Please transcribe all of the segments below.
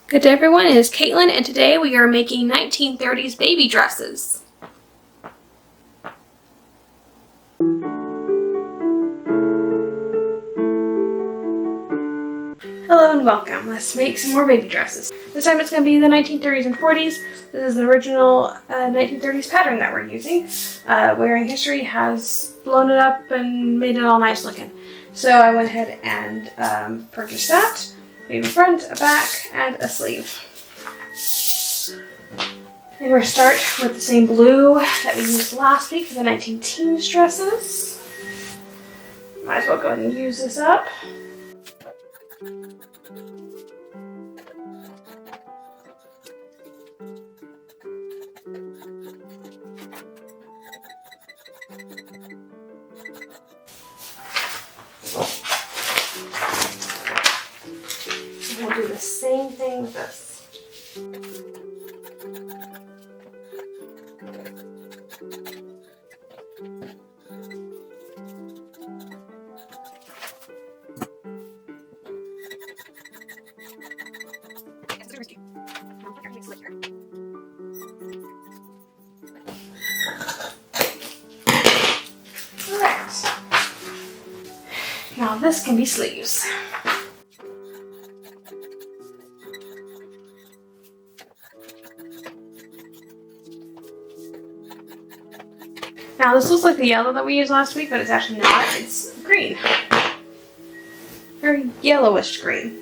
Good day everyone, it is Caitlin and today we are making 1930s baby dresses. Hello and welcome. Let's make some more baby dresses. This time it's going to be the 1930s and 40s. This is the original 1930s pattern that we're using. Wearing History has blown it up and made it all nice looking. So I went ahead and purchased that. We have a front, a back, and a sleeve. And we're going to start with the same blue that we used last week for the 19-teens dresses. Might as well go ahead and use this up. We'll do the same thing with this. Alright. Now this can be sleeves. Now this looks like the yellow that we used last week, but it's actually not. It's green. Very yellowish green.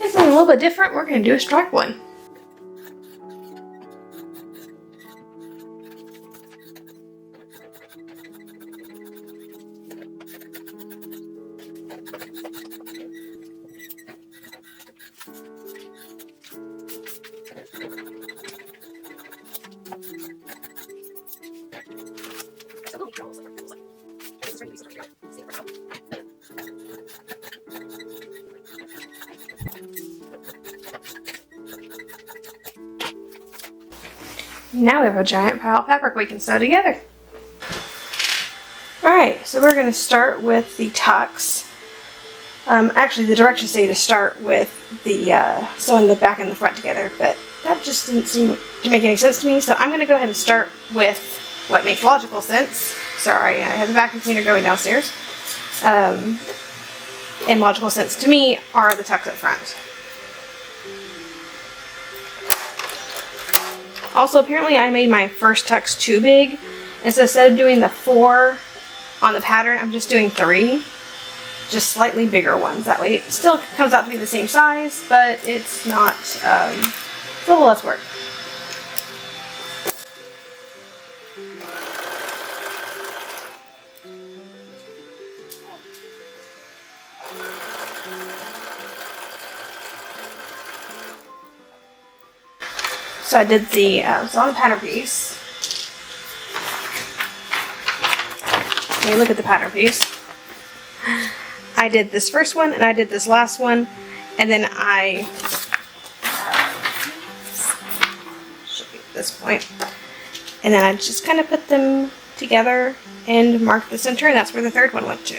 It's a little bit different. We're going to do a stripe one. Now we have a giant pile of fabric we can sew together. Alright, so we're going to start with the tucks. Actually, the directions say to start with the sewing the back and the front together, but that just didn't seem to make any sense to me, so I'm going to go ahead and start with what makes logical sense. Sorry, I have the vacuum cleaner going downstairs. And logical sense to me are the tucks up front. Also, apparently I made my first tucks too big, and so instead of doing the 4 on the pattern, I'm just doing 3, just slightly bigger ones. That way it still comes out to be the same size, but it's not, it's a little less work. So I did the, so on the pattern piece, when you look at the pattern piece, I did this first one and I did this last one, and then I, should be at this point, and then I just kind of put them together and marked the center, and that's where the third one went to.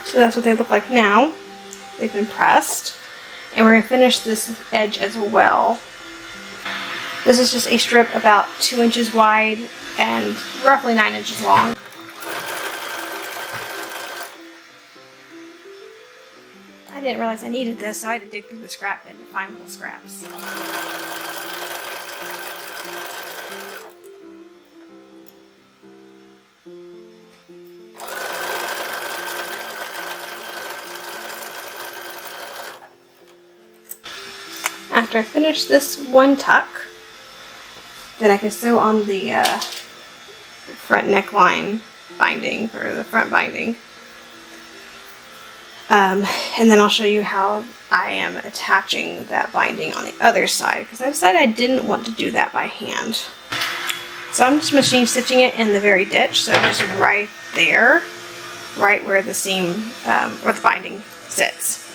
So that's what they look like now. They've been pressed. And we're going to finish this edge as well. This is just a strip about 2 inches wide and roughly 9 inches long. I didn't realize I needed this, so I had to dig through the scrap bin to find little scraps. after I finish this one tuck, then I can sew on the front neckline binding for the front binding. And then I'll show you how I am attaching that binding on the other side, because I decided I didn't want to do that by hand. So I'm just machine stitching it in the very ditch, so just right there, right where the seam, where the binding sits.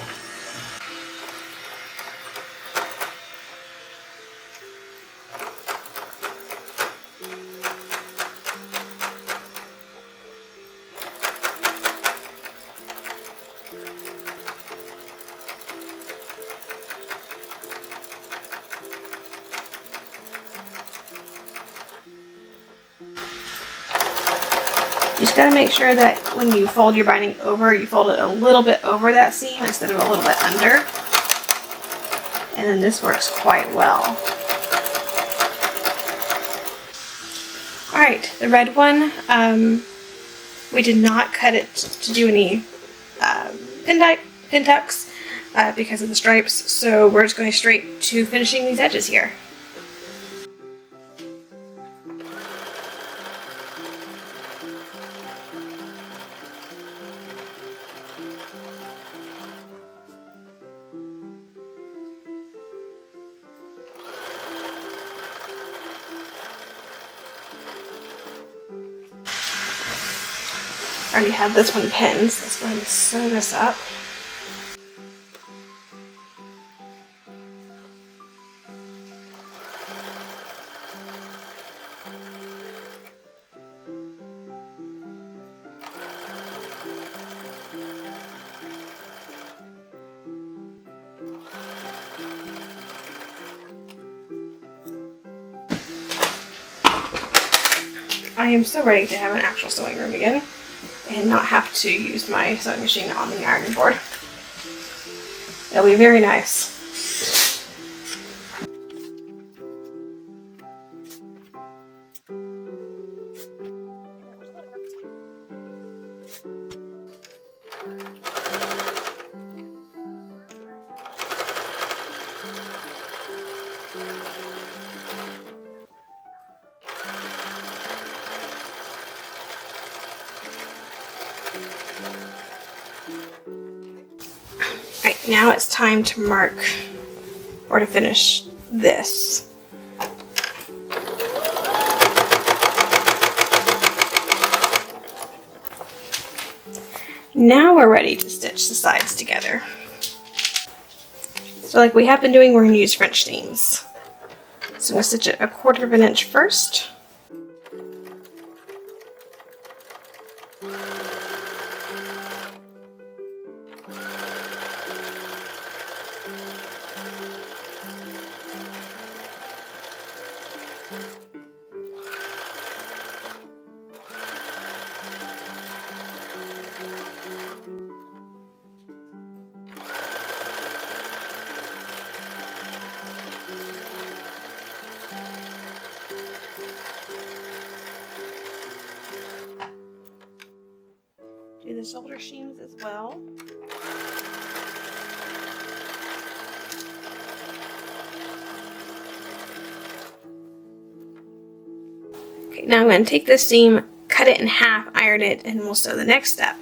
You just got to make sure that when you fold your binding over, you fold it a little bit over that seam instead of a little bit under. And then this works quite well. Alright, the red one, we did not cut it to do any pin tucks because of the stripes, so we're just going straight to finishing these edges here. I already have this one pinned, so let's go ahead and sew this up. I am so ready to have an actual sewing room again and not have to use my sewing machine on the ironing board. It'll be very nice. Alright, now it's time to mark or to finish this. Now we're ready to stitch the sides together. So like we have been doing, we're going to use French seams. So I'm going to stitch it 1/4 of an inch first. Do the shoulder seams as well. Okay, now I'm going to take this seam, cut it in half, iron it, and we'll sew the next step,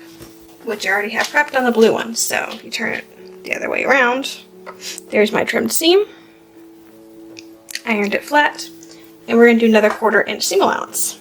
which I already have prepped on the blue one. So if you turn it the other way around, there's my trimmed seam. Ironed it flat, and we're going to do another 1/4 inch seam allowance.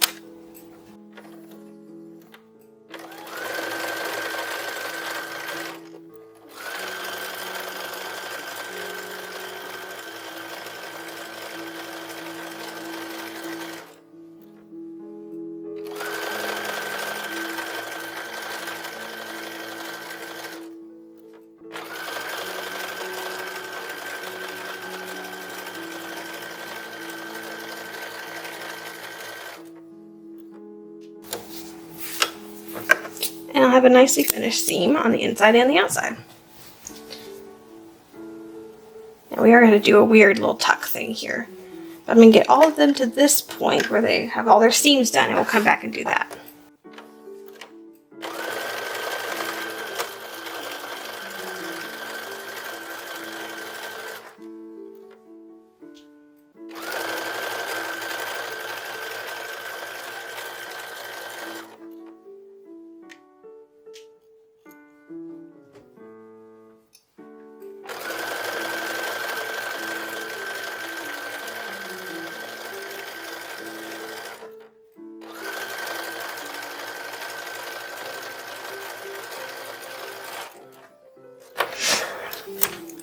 And I'll have a nicely finished seam on the inside and the outside. Now we are going to do a weird little tuck thing here. But I'm going to get all of them to this point where they have all their seams done, and we'll come back and do that.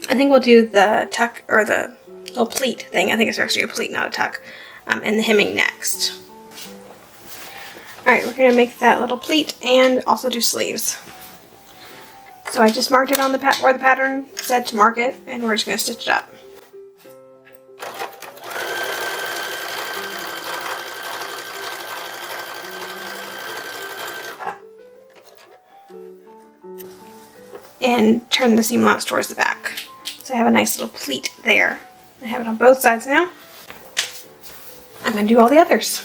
I think we'll do the tuck, or the little pleat thing. I think it's actually a pleat, not a tuck, and the hemming next. Alright, we're going to make that little pleat and also do sleeves. So I just marked it on the where the pattern said to mark it, and we're just going to stitch it up. And turn the seam allowance towards the back. So I have a nice little pleat there. I have it on both sides now. I'm going to do all the others.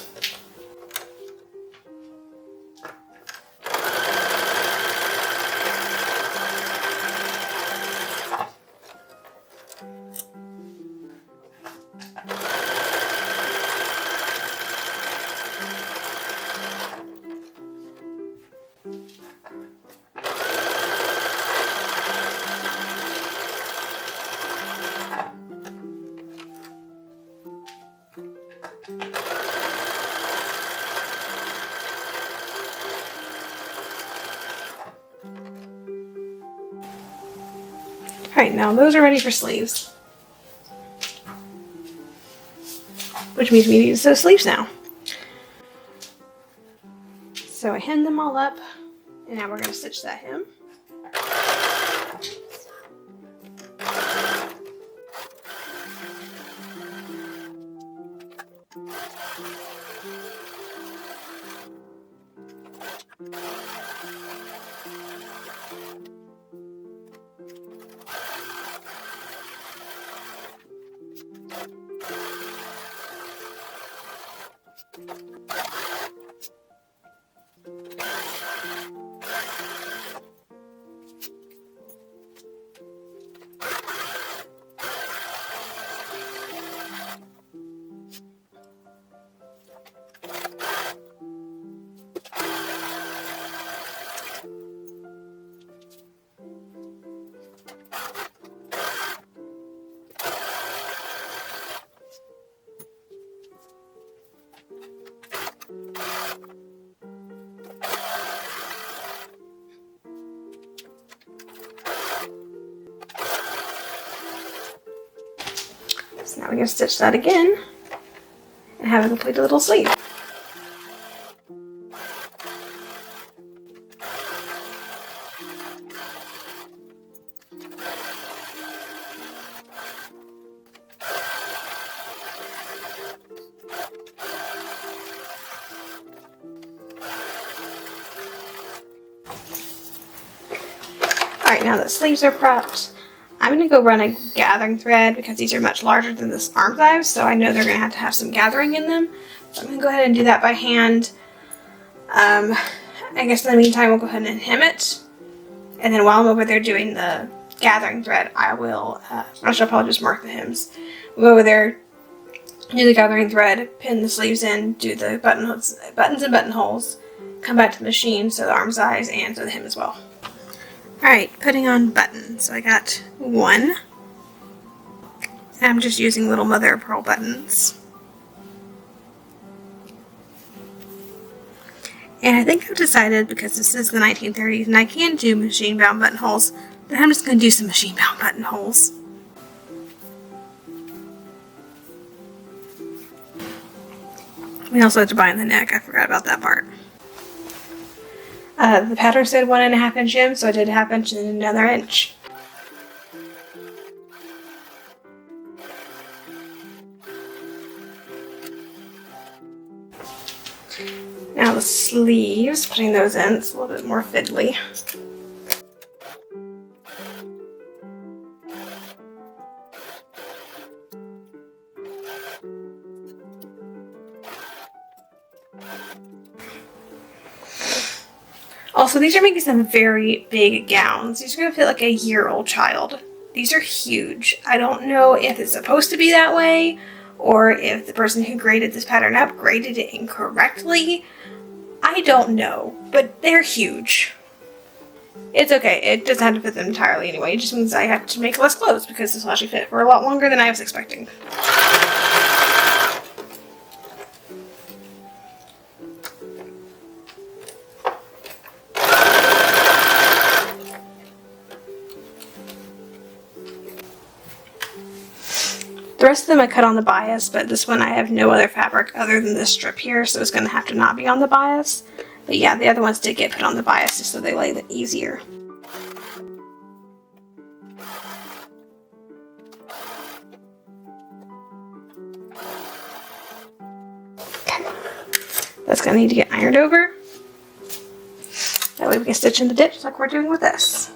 Alright, now those are ready for sleeves. Which means we need to sew sleeves now. So I hem them all up, and now we're going to stitch that hem. So now we're going to stitch that again and have a complete little sleeve. Alright, now that sleeves are prepped, I'm going to go run a gathering thread because these are much larger than this arm size, so I know they're going to have some gathering in them. So I'm going to go ahead and do that by hand. I guess in the meantime we'll go ahead and hem it. And then while I'm over there doing the gathering thread, I will, I shall probably just mark the hems. We'll go over there, do the gathering thread, pin the sleeves in, do the buttons and buttonholes, come back to the machine, sew the arm size, and sew the hem as well. Alright, putting on buttons. So I got one. And I'm just using little mother of pearl buttons. And I think I've decided, because this is the 1930s and I can do machine bound buttonholes, that I'm just going to do some machine bound buttonholes. We also have to bind the neck. I forgot about that part. The pattern said 1.5 inch hem, so I did 1/2 inch and another inch. Now the sleeves, putting those in, it's a little bit more fiddly. Also, these are making some very big gowns. These are going to fit like a year-old child. These are huge. I don't know if it's supposed to be that way, or if the person who graded this pattern up graded it incorrectly. I don't know, but they're huge. It's okay. It doesn't have to fit them entirely anyway. It just means I have to make less clothes because this will actually fit for a lot longer than I was expecting. The rest of them I cut on the bias, but this one I have no other fabric other than this strip here, so it's going to have to not be on the bias. But yeah, the other ones did get put on the bias just so they lay easier. Okay. That's going to need to get ironed over. That way we can stitch in the dips like we're doing with this.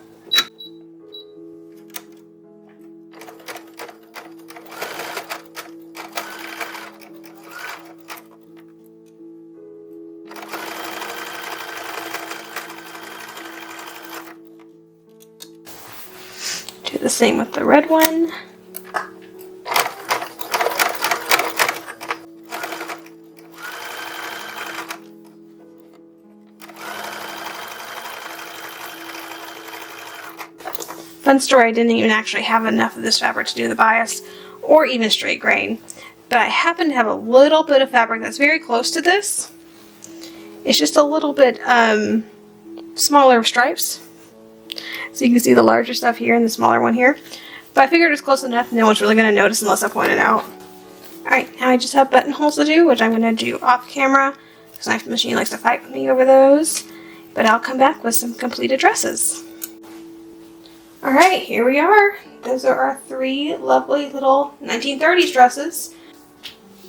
Do the same with the red one. Fun story, I didn't even actually have enough of this fabric to do the bias or even straight grain, but I happen to have a little bit of fabric that's very close to this. It's just a little bit smaller stripes. So you can see the larger stuff here and the smaller one here. But I figured it's close enough, no one's really going to notice unless I point it out. Alright, now I just have buttonholes to do, which I'm going to do off camera, because my machine likes to fight with me over those. But I'll come back with some completed dresses. Alright, here we are. Those are our 3 lovely little 1930s dresses.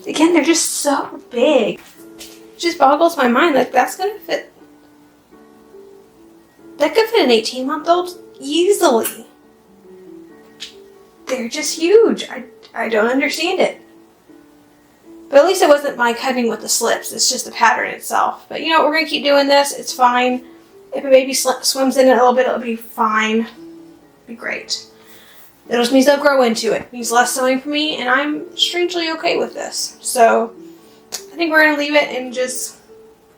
Again, they're just so big. It just boggles my mind, like that's going to fit. That could fit an 18-month-old easily. They're just huge. I don't understand it. But at least it wasn't my cutting with the slips. It's just the pattern itself. But you know what? We're going to keep doing this. It's fine. If a baby swims in it a little bit, it'll be fine. It'll be great. It just means they'll grow into it. It means less sewing for me, and I'm strangely okay with this. So I think we're going to leave it and just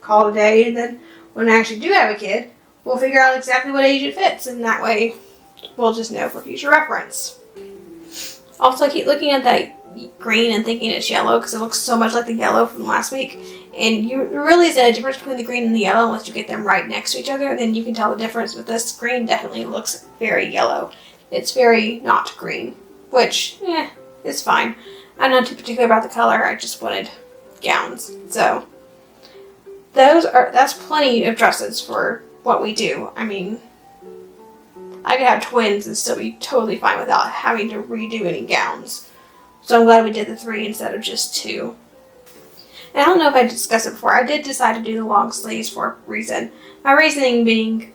call it a day. And then when I actually do have a kid, we'll figure out exactly what age it fits, and that way we'll just know for future reference. Also, I keep looking at that green and thinking it's yellow because it looks so much like the yellow from last week. And you really isn't a difference between the green and the yellow unless you get them right next to each other. Then you can tell the difference. But this green definitely looks very yellow. It's very not green, which, it's fine. I'm not too particular about the color. I just wanted gowns. So that's plenty of dresses for what we do. I mean, I could have twins and still be totally fine without having to redo any gowns. So I'm glad we did the 3 instead of just 2. And I don't know if I discussed it before. I did decide to do the long sleeves for a reason. My reasoning being,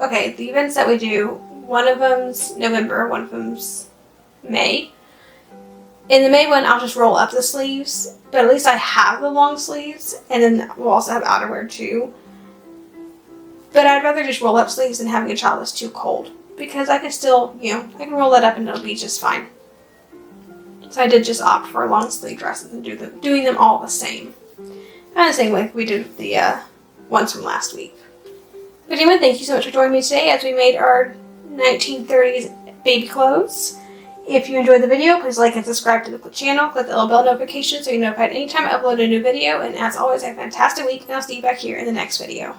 okay, the events that we do, one of them's November, one of them's May. In the May one, I'll just roll up the sleeves, but at least I have the long sleeves, and then we'll also have outerwear too. But I'd rather just roll up sleeves than having a child that's too cold. Because I can still, I can roll that up and it'll be just fine. So I did just opt for long sleeve dresses and doing them all the same. Kind of the same way we did the ones from last week. But anyway, thank you so much for joining me today as we made our 1930s baby clothes. If you enjoyed the video, please like and subscribe to the channel. Click the little bell notification so you're notified anytime I upload a new video. And as always, have a fantastic week, and I'll see you back here in the next video.